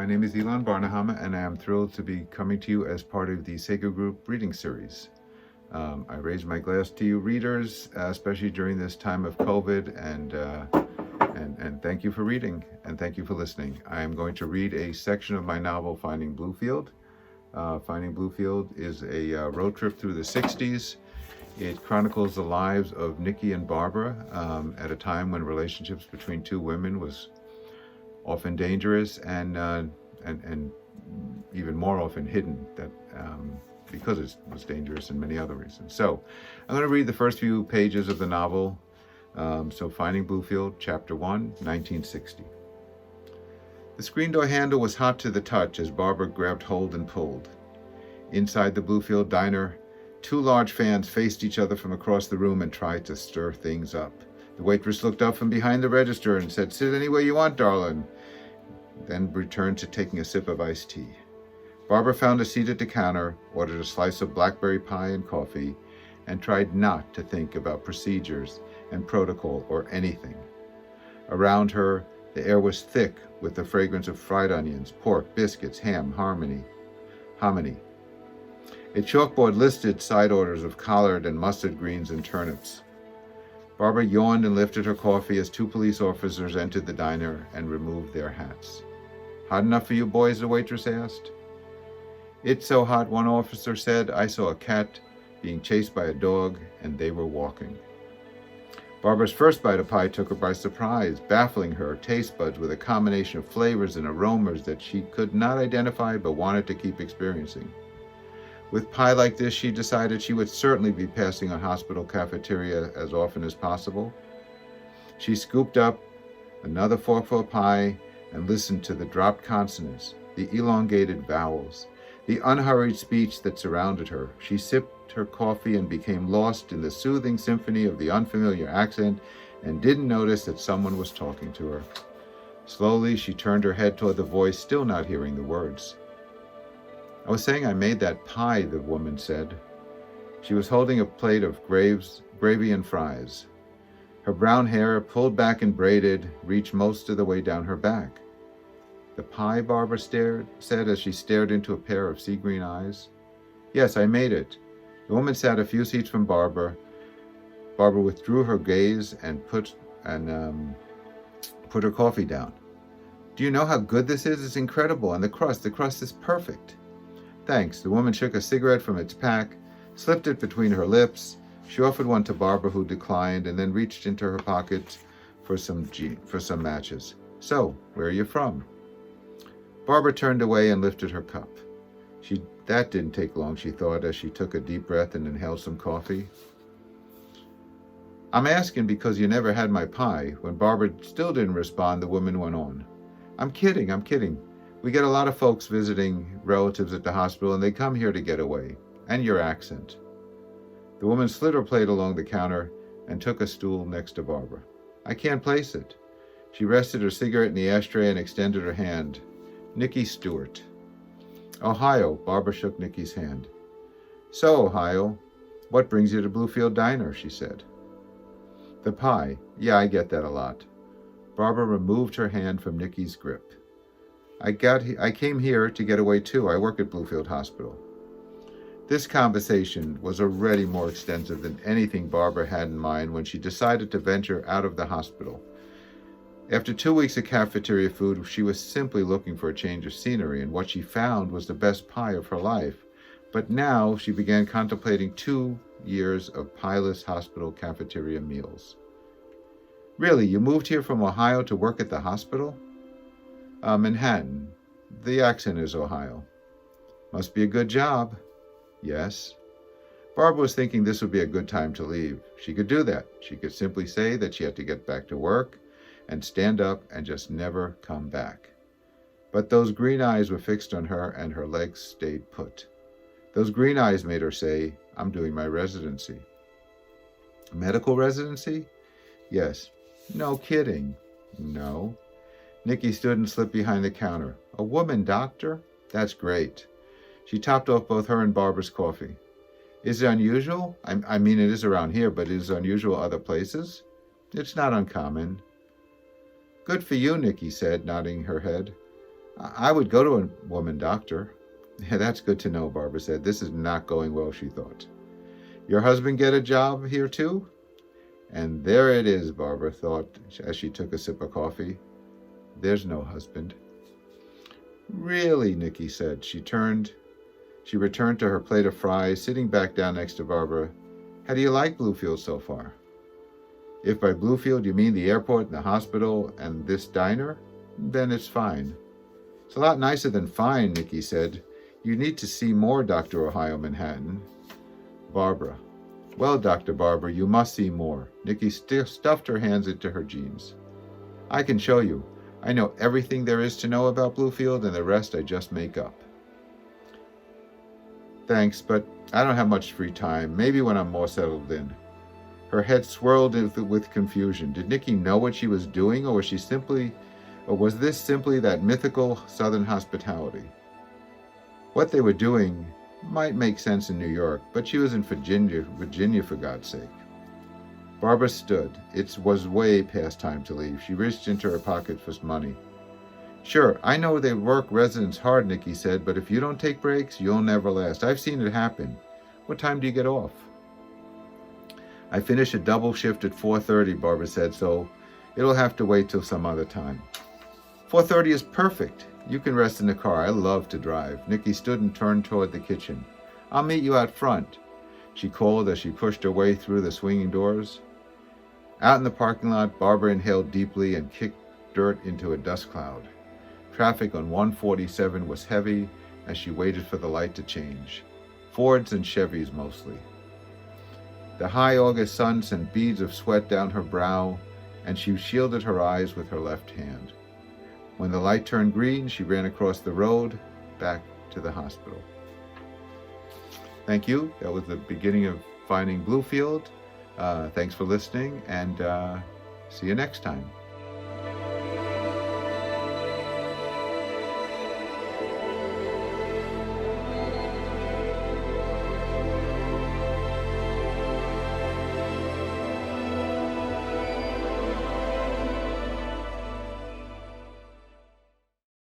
name is Elan Barnehama, and I am thrilled to be coming to you as part of the Sacred Group reading series. I raise my glass to you readers, especially during this time of COVID, and thank you for reading, and thank you for listening. I am going to read a section of my novel, Finding Bluefield. Finding Bluefield is a road trip through the 60s. It chronicles the lives of Nicky and Barbara at a time when relationships between two women was often dangerous and even more often hidden, that because it was dangerous and many other reasons. So I'm going to read the first few pages of the novel. So Finding Bluefield, Chapter 1, 1960. The screen door handle was hot to the touch as Barbara grabbed hold and pulled. Inside the Bluefield diner, two large fans faced each other from across the room and tried to stir things up. The waitress looked up from behind the register and said, "Sit anywhere you want, darling," then returned to taking a sip of iced tea. Barbara found a seat at the counter, ordered a slice of blackberry pie and coffee, and tried not to think about procedures and protocol or anything. Around her, the air was thick with the fragrance of fried onions, pork, biscuits, ham, hominy. A chalkboard listed side orders of collard and mustard greens and turnips. Barbara yawned and lifted her coffee as two police officers entered the diner and removed their hats. "Hot enough for you boys?" the waitress asked. "It's so hot," one officer said. "I saw a cat being chased by a dog, and they were walking." Barbara's first bite of pie took her by surprise, baffling her taste buds with a combination of flavors and aromas that she could not identify but wanted to keep experiencing. With pie like this, she decided she would certainly be passing a hospital cafeteria as often as possible. She scooped up another forkful of pie and listened to the dropped consonants, the elongated vowels, the unhurried speech that surrounded her. She sipped her coffee and became lost in the soothing symphony of the unfamiliar accent and didn't notice that someone was talking to her. Slowly, she turned her head toward the voice, still not hearing the words. "I was saying I made that pie," the woman said. She was holding a plate of gravy and fries. Her brown hair, pulled back and braided, reached most of the way down her back. "The pie?" Barbara said as she stared into a pair of sea-green eyes. "Yes, I made it." The woman sat a few seats from Barbara. Barbara withdrew her gaze and put her coffee down. "Do you know how good this is? It's incredible. And the crust is perfect." "Thanks." The woman shook a cigarette from its pack, slipped it between her lips. She offered one to Barbara, who declined, and then reached into her pocket for some matches. "So, where are you from?" Barbara turned away and lifted her cup. That didn't take long, she thought, as she took a deep breath and inhaled some coffee. "I'm asking because you never had my pie." When Barbara still didn't respond, the woman went on. I'm kidding. We get a lot of folks visiting relatives at the hospital, and they come here to get away. And your accent." The woman slid her plate along the counter and took a stool next to Barbara. "I can't place it." She rested her cigarette in the ashtray and extended her hand. "Nicky Stewart." "Ohio." Barbara shook Nicky's hand. "So, Ohio, what brings you to Bluefield Diner?" she said. "The pie. Yeah, I get that a lot." Barbara removed her hand from Nicky's grip. I came here to get away too. I work at Bluefield Hospital." This conversation was already more extensive than anything Barbara had in mind when she decided to venture out of the hospital. After 2 weeks of cafeteria food, she was simply looking for a change of scenery, and what she found was the best pie of her life. But now she began contemplating 2 years of pieless hospital cafeteria meals. "Really, you moved here from Ohio to work at the hospital?" "Manhattan. The accent is Ohio." "Must be a good job." "Yes." Barbara was thinking this would be a good time to leave. She could do that. She could simply say that she had to get back to work and stand up and just never come back. But those green eyes were fixed on her, and her legs stayed put. Those green eyes made her say, "I'm doing my residency." "Medical residency?" "Yes." "No kidding." "No." Nicky stood and slipped behind the counter. "A woman doctor? That's great." She topped off both her and Barbara's coffee. "Is it unusual? I mean, it is around here, but is it unusual other places?" "It's not uncommon." "Good for you," Nicky said, nodding her head. I would go to a woman doctor. Yeah, that's good to know, Barbara said. This is not going well, she thought. Your husband get a job here too? And there it is, Barbara thought as she took a sip of coffee. There's no husband. Really, Nicky said. She returned to her plate of fries, sitting back down next to Barbara. How do you like Bluefield so far? If by Bluefield you mean the airport and the hospital and this diner, then it's fine. It's a lot nicer than fine, Nicky said. You need to see more, Dr. Ohio Manhattan. Barbara. Well, Dr. Barbara, you must see more. Nicky stuffed her hands into her jeans. I can show you. I know everything there is to know about Bluefield, and the rest I just make up. Thanks, but I don't have much free time. Maybe when I'm more settled in. Her head swirled with confusion. Did Nicky know what she was doing, or was this simply that mythical Southern hospitality? What they were doing might make sense in New York, but she was in Virginia for God's sake. Barbara stood. It was way past time to leave. She reached into her pocket for money. Sure, I know they work residents hard, Nicky said, but if you don't take breaks, you'll never last. I've seen it happen. What time do you get off? I finish a double shift at 4:30, Barbara said, so it'll have to wait till some other time. 4:30 is perfect. You can rest in the car. I love to drive. Nicky stood and turned toward the kitchen. I'll meet you out front, she called as she pushed her way through the swinging doors. Out in the parking lot, Barbara inhaled deeply and kicked dirt into a dust cloud. Traffic on 147 was heavy as she waited for the light to change. Fords and Chevys mostly. The high August sun sent beads of sweat down her brow, and she shielded her eyes with her left hand. When the light turned green, she ran across the road, back to the hospital. Thank you. That was the beginning of Finding Bluefield. Thanks for listening, and see you next time.